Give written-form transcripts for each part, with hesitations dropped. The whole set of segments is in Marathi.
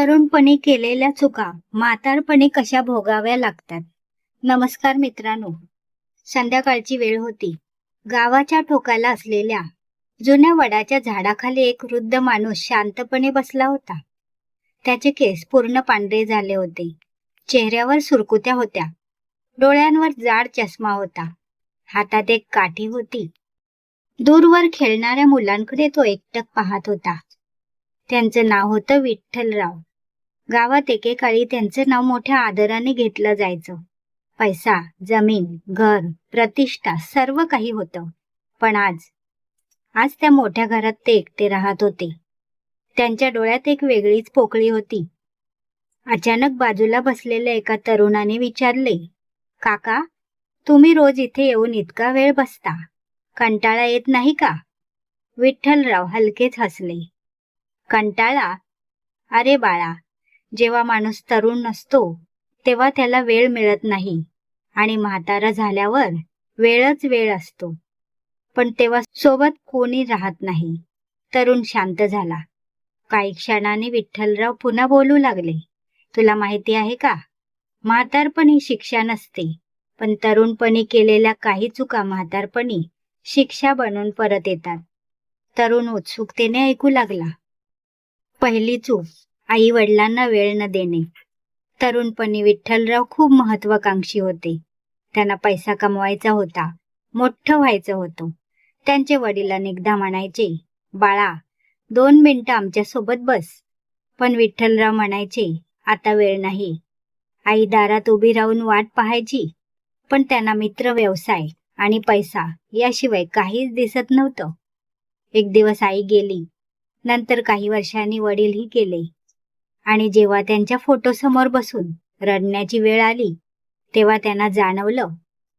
तरुणपणी केलेल्या चुका म्हातारपणी कशा भोगाव्या लागतात. नमस्कार मित्रांनो, संध्याकाळची वेळ होती. गावाच्या टोकाला असलेल्या जुन्या वडाच्या झाडाखाली एक वृद्ध माणूस शांतपणे बसला होता. त्याचे केस पूर्ण पांढरे झाले होते, चेहऱ्यावर सुरकुत्या होत्या, डोळ्यांवर जाड चष्मा होता, हातात एक काठी होती. दूरवर खेळणाऱ्या मुलांकडे तो एकटक पाहत होता. त्यांचं नाव होतं विठ्ठलराव. गावात एकेकाळी त्यांचं नाव मोठ्या आदराने घेतलं जायचं. पैसा, जमीन, घर, प्रतिष्ठा सर्व काही होतं. पण आज त्या मोठ्या घरात ते एकटे राहत होते. त्यांच्या डोळ्यात एक वेगळीच पोकळी होती. अचानक बाजूला बसलेल्या एका तरुणाने विचारले, "काका, तुम्ही रोज इथे येऊन इतका वेळ बसता, कंटाळा येत नाही का?" विठ्ठलराव हलकेच हसले. "कंटाळा? अरे बाळा, जेव्हा माणूस तरुण नसतो तेव्हा त्याला वेळ मिळत नाही आणि म्हातारा झाल्यावर वेळच वेळ असतो. पण तेव्हा सोबत कोणी राहत नाही." तरुण शांत झाला. काही क्षणांनी विठ्ठलराव पुन्हा बोलू लागले, "तुला माहिती आहे का, म्हातारपणी शिक्षा नसते, पण तरुणपणी केलेल्या काही चुका म्हातारपणी शिक्षा बनून परत येतात." तरुण उत्सुकतेने ऐकू लागला. पहिली चूक, आई वडिलांना वेळ न देणे. तरुणपणी विठ्ठलराव खूप महत्वाकांक्षी होते. त्यांना पैसा कमवायचा होता, मोठं व्हायचं होतं. त्यांचे वडील अनेकदा म्हणायचे, "बाळा, 2 मिनिटं आमच्यासोबत बस." पण विठ्ठलराव म्हणायचे, "आता वेळ नाही." आई दारात उभी राहून वाट पाहायची, पण त्यांना मित्र, व्यवसाय आणि पैसा याशिवाय काहीच दिसत नव्हतं. एक दिवस आई गेली. नंतर काही वर्षांनी वडीलही गेले. आणि जेव्हा त्यांच्या फोटोसमोर बसून रडण्याची वेळ आली, तेव्हा त्यांना जाणवलं,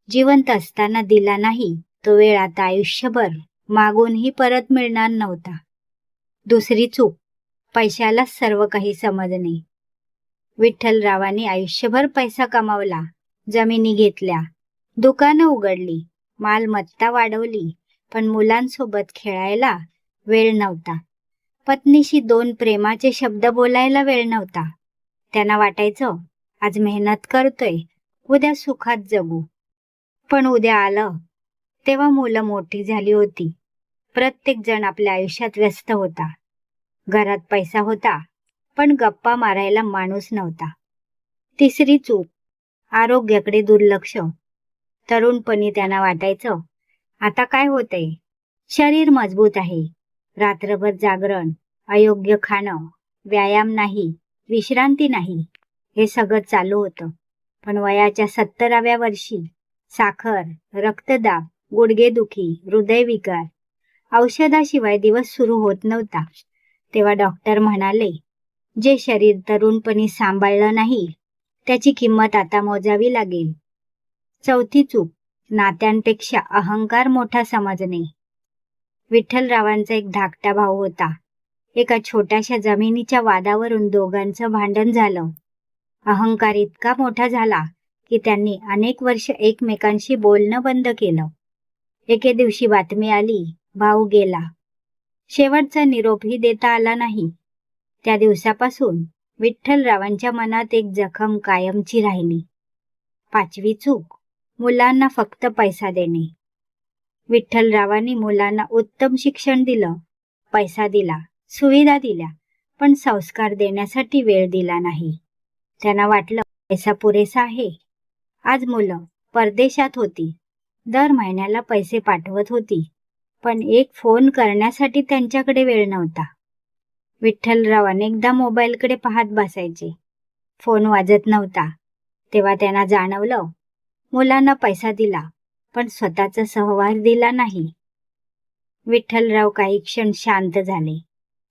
जिवंत असताना दिला नाही तो वेळ आता आयुष्यभर मागूनही परत मिळणार नव्हता. दुसरी चूक, पैशाला सर्व काही समजणे. विठ्ठलरावांनी आयुष्यभर पैसा कमावला, जमिनी घेतल्या, दुकानं उघडली, मालमत्ता वाढवली, पण मुलांसोबत खेळायला वेळ नव्हता. पत्नीशी 2 प्रेमाचे शब्द बोलायला वेळ नव्हता. त्यांना वाटायचं, आज मेहनत करतोय, उद्या सुखात जगू. पण उद्या आलं तेव्हा मुलं मोठी झाली होती. प्रत्येक जण आपल्या आयुष्यात व्यस्त होता. घरात पैसा होता, पण गप्पा मारायला माणूस नव्हता. तिसरी चूक, आरोग्याकडे दुर्लक्ष. तरुणपणी त्यांना वाटायचं, आता काय होतंय, शरीर मजबूत आहे, रात्रभर जागरण, अयोग्य खाणं, व्यायाम नाही, विश्रांती नाही, हे सगळं चालू होतं. पण वयाच्या 70व्या वर्षी साखर, रक्तदाब, गुडघेदुखी, हृदयविकार, औषधाशिवाय दिवस सुरू होत नव्हता. तेव्हा डॉक्टर म्हणाले, जे शरीर तरुणपणी सांभाळलं नाही त्याची किंमत आता मोजावी लागेल. चौथी चूक, नात्यांपेक्षा अहंकार मोठा समजणे. विठ्ठलरावांचा एक धाकटा भाऊ होता. एका छोट्याशा जमिनीच्या वादावरून दोघांचं भांडण झालं. अहंकार इतका मोठा झाला की त्यांनी अनेक वर्ष एकमेकांशी बोलणं बंद केलं. एके दिवशी बातमी आली, भाऊ गेला. शेवटचा निरोपही देता आला नाही. त्या दिवसापासून विठ्ठलरावांच्या मनात एक जखम कायमची राहिली. 5वी चूक, मुलांना फक्त पैसा देणे. विठ्ठलरावांनी मुलांना उत्तम शिक्षण दिलं, पैसा दिला, सुविधा दिल्या, पण संस्कार देण्यासाठी वेळ दिला नाही. त्यांना वाटलं, पैसा पुरेसा आहे. आज मुलं परदेशात होती, दर महिन्याला पैसे पाठवत होती, पण एक फोन करण्यासाठी त्यांच्याकडे वेळ नव्हता. विठ्ठलराव अनेकदा मोबाईलकडे पाहत बसायचे. फोन वाजत नव्हता. तेव्हा त्यांना जाणवलं, मुलांना पैसा दिला, पण स्वतःचा सहवास दिला नाही. विठ्ठलराव काही क्षण शांत झाले.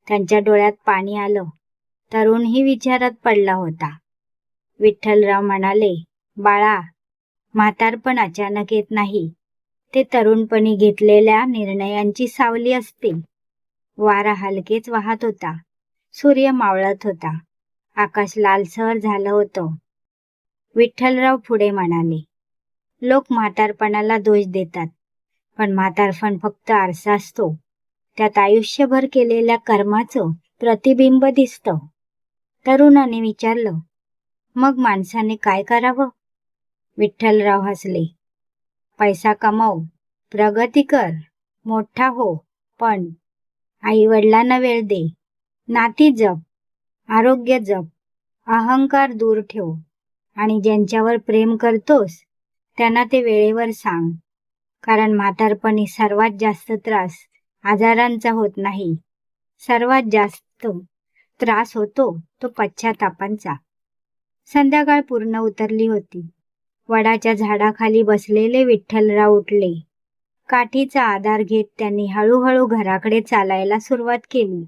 त्यांच्या डोळ्यात पाणी आलं. तरुणही विचारात पडला होता. विठ्ठलराव म्हणाले, "बाळा, म्हातारपण अचानक येत नाही, ते तरुणपणी घेतलेल्या निर्णयांची सावली असते." वारा हलकेच वाहत होता. सूर्य मावळत होता. आकाश लालसर झालं होतं. विठ्ठलराव पुढे म्हणाले, "लोक म्हातारपणाला दोष देतात, पण म्हातारपण फक्त आरसा असतो. त्यात आयुष्यभर केलेल्या कर्माचं प्रतिबिंब दिसतं." तरुणाने विचारलं, मग माणसाने काय करावं? विठ्ठलराव हसले. पैसा कमाव, प्रगती कर, मोठा हो, पण आई वडिलांना वेळ दे, नाती जप, आरोग्य जप, अहंकार दूर ठेव आणि ज्यांच्यावर प्रेम करतोस त्यांना ते वेळेवर सांग. कारण म्हातारपणी सर्वात जास्त त्रास आजारांचा होत नाही, सर्वात जास्त त्रास होतो तो पश्चातापांचा. संध्याकाळ पूर्ण उतरली होती. वडाच्या झाडाखाली बसलेले विठ्ठलराव उठले. काठीचा आधार घेत त्यांनी हळूहळू घराकडे चालायला सुरुवात केली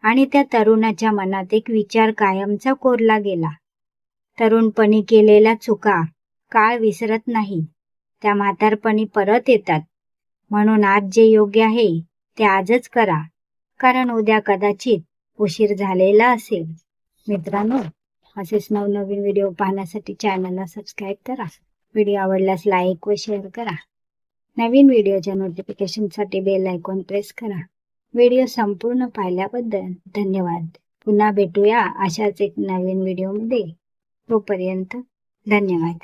आणि त्या तरुणाच्या मनात एक विचार कायमचा कोरला गेला. तरुणपणी केलेल्या चुका काळ विसरत नाही, त्या म्हातारपणी परत येतात. म्हणून आज जे योग्य आहे ते आजच करा, कारण उद्या कदाचित उशीर झालेला असेल. मित्रांनो, असेच नवनवीन व्हिडिओ पाहण्यासाठी चॅनलला सबस्क्राईब करा. व्हिडिओ आवडल्यास लाईक व शेअर करा. नवीन व्हिडिओच्या नोटिफिकेशनसाठी बेल आयकॉन प्रेस करा. व्हिडिओ संपूर्ण पाहिल्याबद्दल धन्यवाद. पुन्हा भेटूया अशाच एक नवीन व्हिडिओमध्ये. तोपर्यंत धन्यवाद.